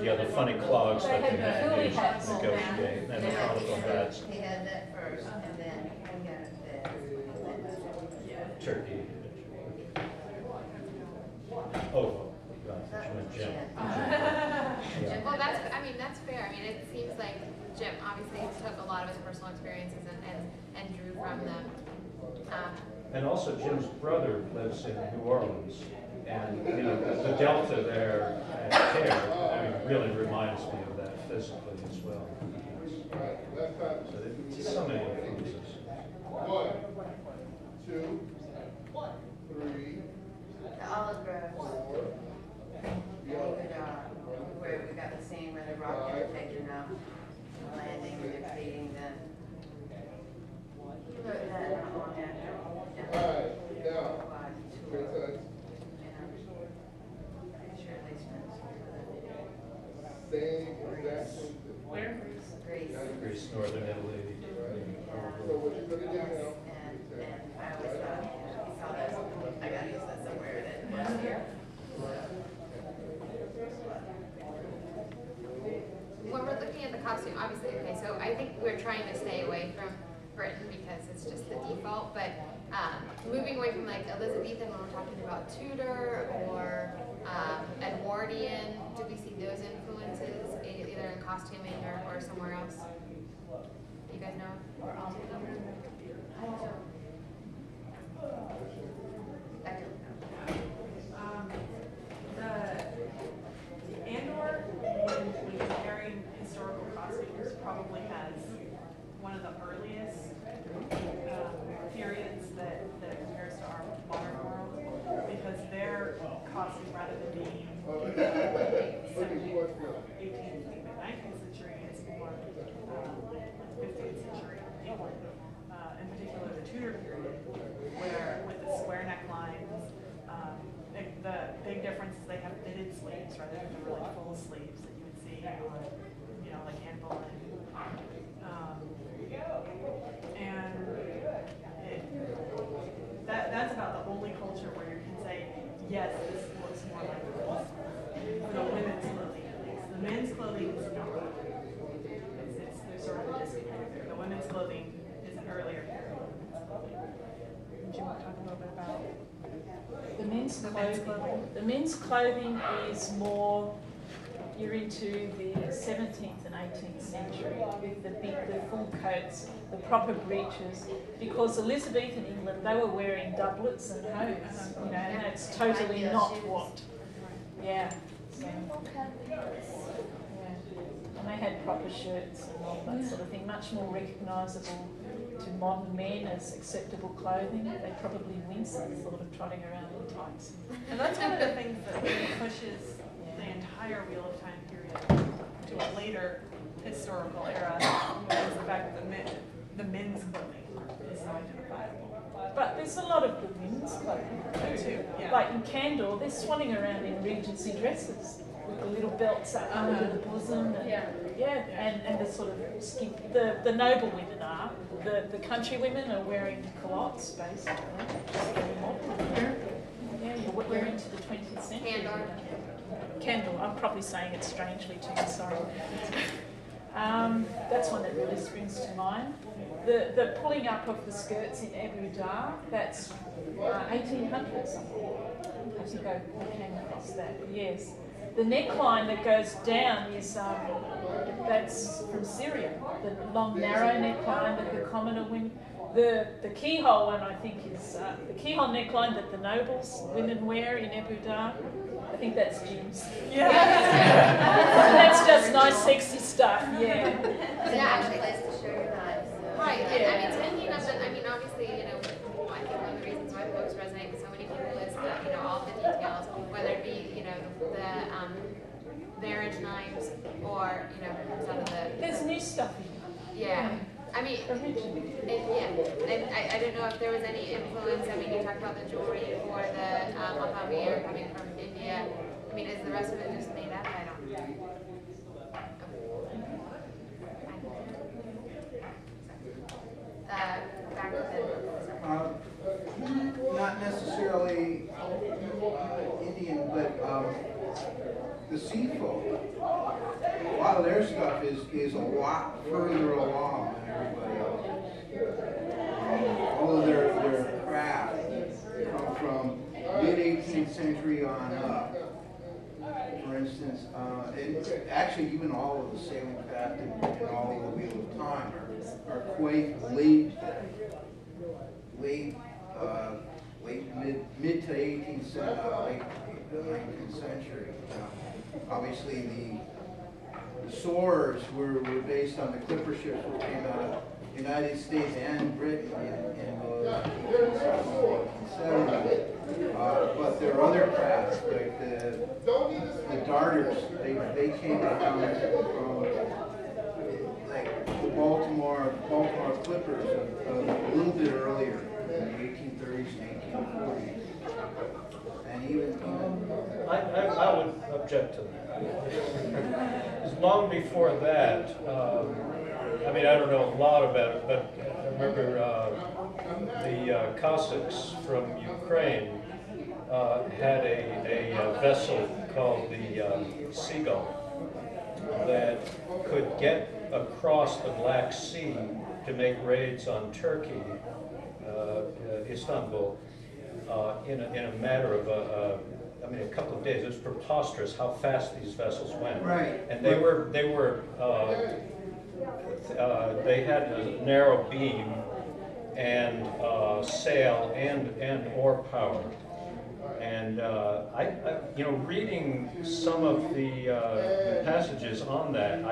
Yeah, the funny clogs that you had to negotiate, and the conical hats. He had that first, and then he got this. Turkey. Oh, God, Jim. Yeah. Well, that's fair. I mean, it seems like Jim obviously took a lot of his personal experiences and drew from them. And also, Jim's brother lives in New Orleans, and you know the delta there at Care, really reminds me of that physically as well. So there's so many influences. 1, 2, 3. The olive groves. 4. Where we got the scene where the rock had taken out, landing and they're feeding them. Put that on after. Alright, now, princess. Same exact same thing. Where? Greece. Greece, northern Italy. So what you're gonna do now? And I always thought, you saw that, I gotta use that somewhere, and it was here. When we're looking at the costume, obviously, okay, so I think we're trying to stay away from Britain because it's just the default, but moving away from like Elizabethan when we're talking about Tudor or Edwardian, do we see those influences either in costuming or somewhere else? You guys know? Or I don't know. The Andor, when comparing historical costumes, probably has one of the earliest periods that compares to our modern world, because their costume, rather than being 17th, 18th, 19th century, it's more 15th century England, in particular the Tudor period, where with the square necklines, the big difference is they have fitted sleeves rather than the really full sleeves that you would see on, like Anne Boleyn. That's about the only culture where you can say, yes, this looks more like the women's clothing at least. The men's clothing is not. There's sort of a disconnect there. The women's clothing is an earlier period of women's clothing. Would you want to talk a little bit about the men's clothing? The men's clothing is more, you're into the 17th and 18th century with the full coats, the proper breeches, because Elizabethan England, they were wearing doublets and hose, and that's totally not what, So, and they had proper shirts and all that sort of thing, much more recognisable to modern men as acceptable clothing. They probably wince at the thought of trotting around in tights. And that's one of the things that really pushes the entire Wheel of Time period to a later historical era, is the fact that the men's clothing is so identifiable. But there's a lot of good women's clothing too. Yeah. Like in Candor, they're swanning around in Regency dresses with the little belts up under the bosom. And, and the sort of skin. The noble women are. The country women are wearing culottes, basically. We're into the 20th century. Candor. I'm probably saying it strangely to you, sorry. That's one that really springs to mind. The pulling up of the skirts in Abu Dhar, that's 1800s. I think I came across that, yes. The neckline that goes down is, that's from Syria. The long, narrow neckline that the commoner women, the keyhole one I think is, the keyhole neckline that the nobles women wear in Abu Dhar. I think that's Jim's. Yeah. That's just nice, sexy stuff. Yeah. Actually, place to show your knives. Right. And speaking of that, obviously, I think one of the reasons why books resonate with so many people is that, all the details, whether it be, the marriage knives or, some of the. There's new stuff in it. Yeah. I don't know if there was any influence. You talked about the jewelry for the Mahavir coming from India. Is the rest of it just made up? I don't know. Back to not necessarily Indian, but the sea folk, a lot of their stuff is a lot further along than everybody else. All of their craft come from mid-18th century on up. For instance, and actually even all of the sailing craft and all of the Wheel of Time are quite late mid to 18th century, late 19th century. Obviously the swords were based on the clipper ships that came out of the United States and Britain in the 1870s. But there are other crafts like the darters. They came from like the Baltimore clippers a little bit earlier in the 1830s and 1840s. And even I would object to that. Long before that, I mean, I don't know a lot about it, but I remember the Cossacks from Ukraine had a vessel called the Seagull that could get across the Black Sea to make raids on Turkey, Istanbul, in a matter of a couple of days. It was preposterous how fast these vessels went. right. And they had a narrow beam and sail and oar power. And reading some of the passages on that,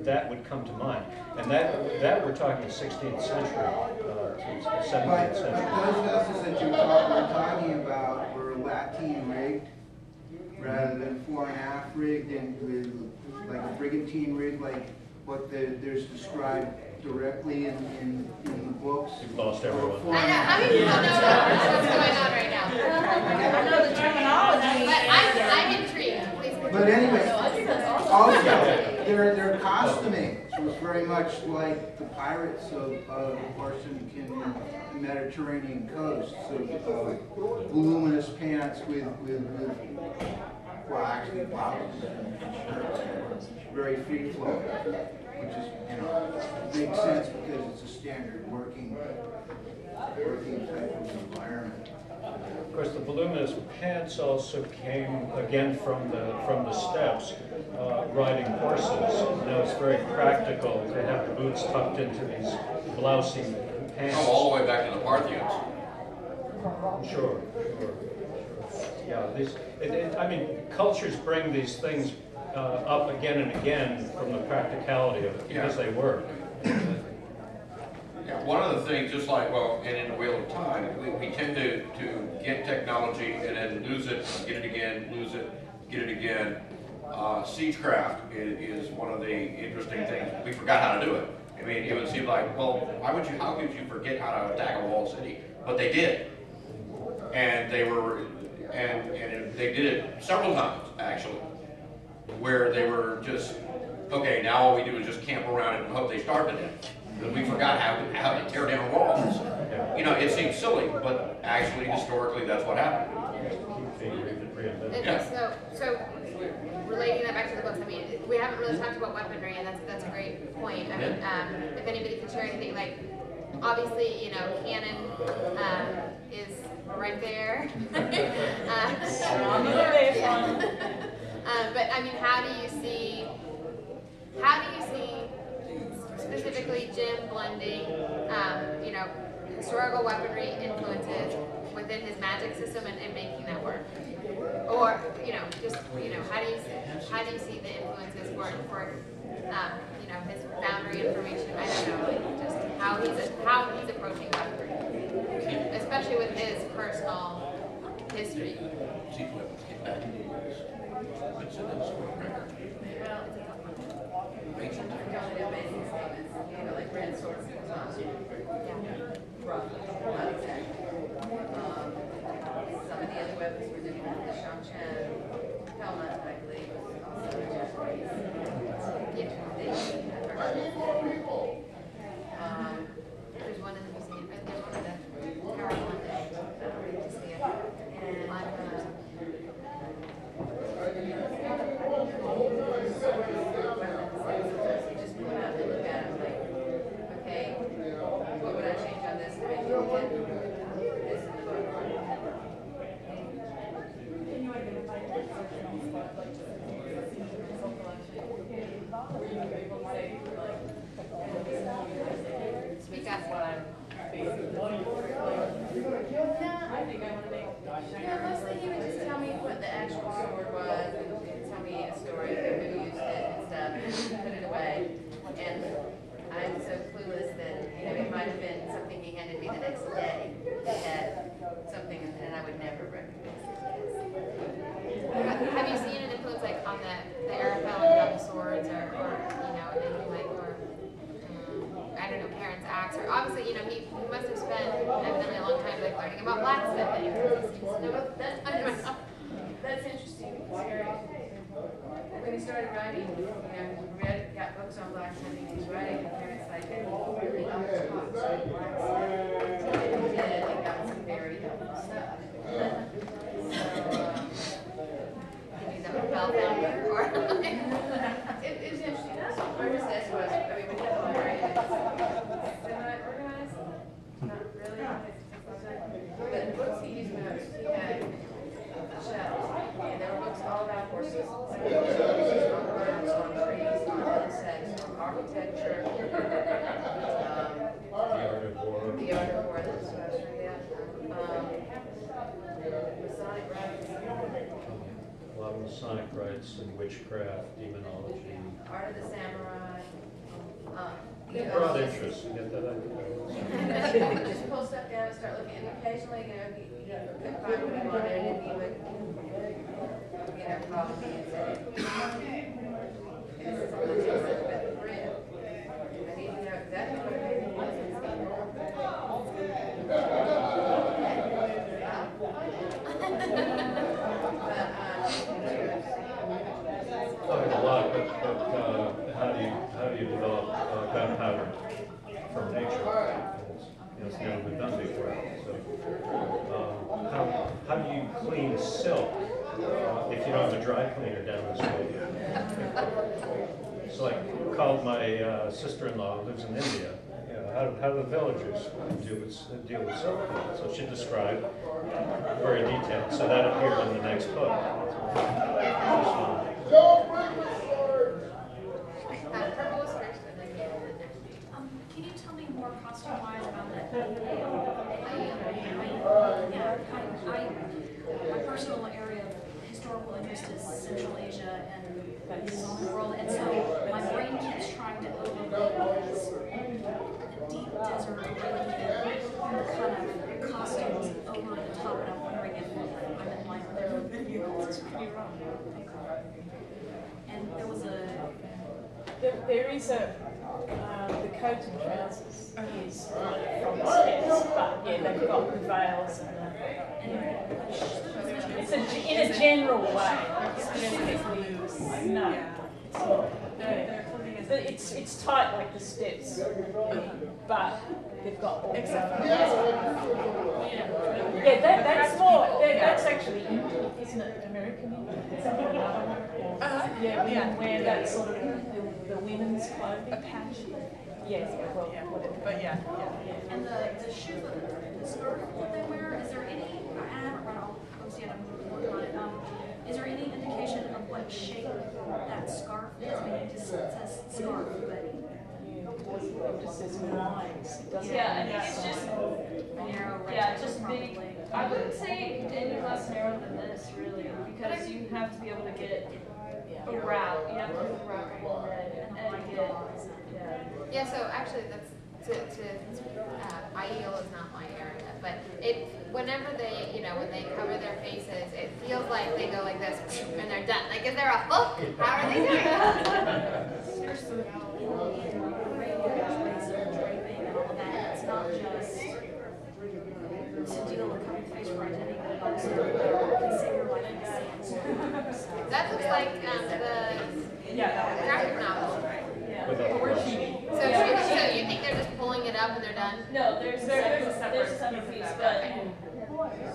that would come to mind. And that we're talking 16th century to 17th century. But those vessels that you're talking about were Latine rigged rather than fore and aft rigged, and with like a brigantine rig, like what there's described directly in the books. You've lost everyone. I know. How many people know what's going on right now? I know the terminology. But I'm intrigued. Please. But anyway, also their costuming was very much like the pirates of the Corsican Mediterranean coast. So voluminous pants with well, actually blouses and shirts, very free flow, which is makes sense because it's a standard working type of environment. Of course, the voluminous pants also came again from the steppes, riding horses. Now it's very practical to have the boots tucked into these blousy pants. Come all the way back to the Parthians. Sure. Yeah, cultures bring these things up again and again from the practicality of it because they work. Yeah, one of the things, just like, and in the Wheel of Time, we tend to get technology and then lose it, get it again, lose it, get it again. Siegecraft is one of the interesting things. We forgot how to do it. I mean, it would seem like, well, how could you forget how to attack a walled city? But they did. And they did it several times, actually, where they were just, okay, now all we do is just camp around it and hope they started it. Because we forgot how to tear down walls. You know, it seems silly, but actually, historically, that's what happened. Yeah. So relating that back to the books, I mean, we haven't really talked about weaponry, and that's a great point. I mean, if anybody can share anything, like, obviously, you know, cannon is right there. But I mean, how do you see specifically Jim blending, historical weaponry influences within his magic system and making that work? Or, how do you see the influences for his boundary information? I don't know, like just how he's approaching weaponry, especially with his personal history. Amazing statements, like red swords and not exactly. Some of the other weapons were different. The Shang-Chen helmet, I believe, was also Japanese. There's one in the museum. There's one in the Tower of London. I don't need to see it. And Speak up. Yeah, mostly he would just tell me what the actual sword was, and tell me a story of who used it and stuff, and put it away. And I'm so clueless that, it might have been something he handed me the next day that had something, and I would never recognize it. Have you seen an influence like on the Arafel and double swords, or anything like, or I don't know, parents' acts, or obviously, he must have spent evidently a long time like learning about blacksmithing. No, that's interesting. When he started writing, got books on blacksmithing, he was writing, and parents like, really taught blacksmithing. And he did, and got some very helpful stuff. Did you know Bell founder, or It was interesting. Our business was, we had a library, and it's semi-organized, not really. But the books he used most, he had shelves, and there were books all about horses. On birds, on trees, on insects, on architecture. The art of war. The art of war, that's what I was trying to get. Masonic rites. A lot of Masonic rites and witchcraft, demonology. Art of the samurai. Broad interest, you get that idea? Just pull stuff down and start looking, and occasionally, he couldn't find what he wanted, and he would, call me and say, this is what it is, but the bread. I need to know exactly what it was in A lot, but how do you develop gunpowder from nature? It's never been done before. So, how do you clean silk if you don't have a dry cleaner down this way? So I called my sister-in-law who lives in India. How do the villagers deal with silk? So she described very detailed. So that appeared in the next book. purple was first, and then yellow the next. Can you tell me more costume-wise about that? My personal area of historical interest is Central Asia and the Islamic world, and so my brain keeps trying to overlay these deep desert kind of costumes over the top, and I'm wondering if I'm in line with everybody else. And there was There is the coat and trousers is from the steps, but yeah, they've got the veils and it's in a general way. No, it's tight like the steps, but they've got all Except for yeah, that's more. That's actually Indian, isn't it? American Indian. Yeah, we wear that sort of the women's clothing. Apache. Yes, well, Yeah, whatever. but yeah. And the shoes, the skirt that they wear, is there any, I haven't read all the books yet, I'm working on it, is there any indication of what shape that scarf is? I mean, it just says scarf, but. It just says lines. It doesn't Yeah, I think it's just, Narrow just big. probably. I wouldn't say any less narrow than this, really, because you have to be able to get a route. You have to have a route from red and get, Yeah, so actually that's, IEL is not my area, but whenever they, when they cover their faces, it feels like they go like this and they're done. Like, is there a hook? How are they doing it? There's some draping and all of that. It's not just to deal with covering face for identity, but also consider like the That looks like the graphic novel. So you think they're just pulling it up and they're done? no, there's a separate piece, but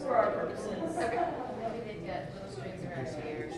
for our purposes. Okay. Maybe they've got little strings around here.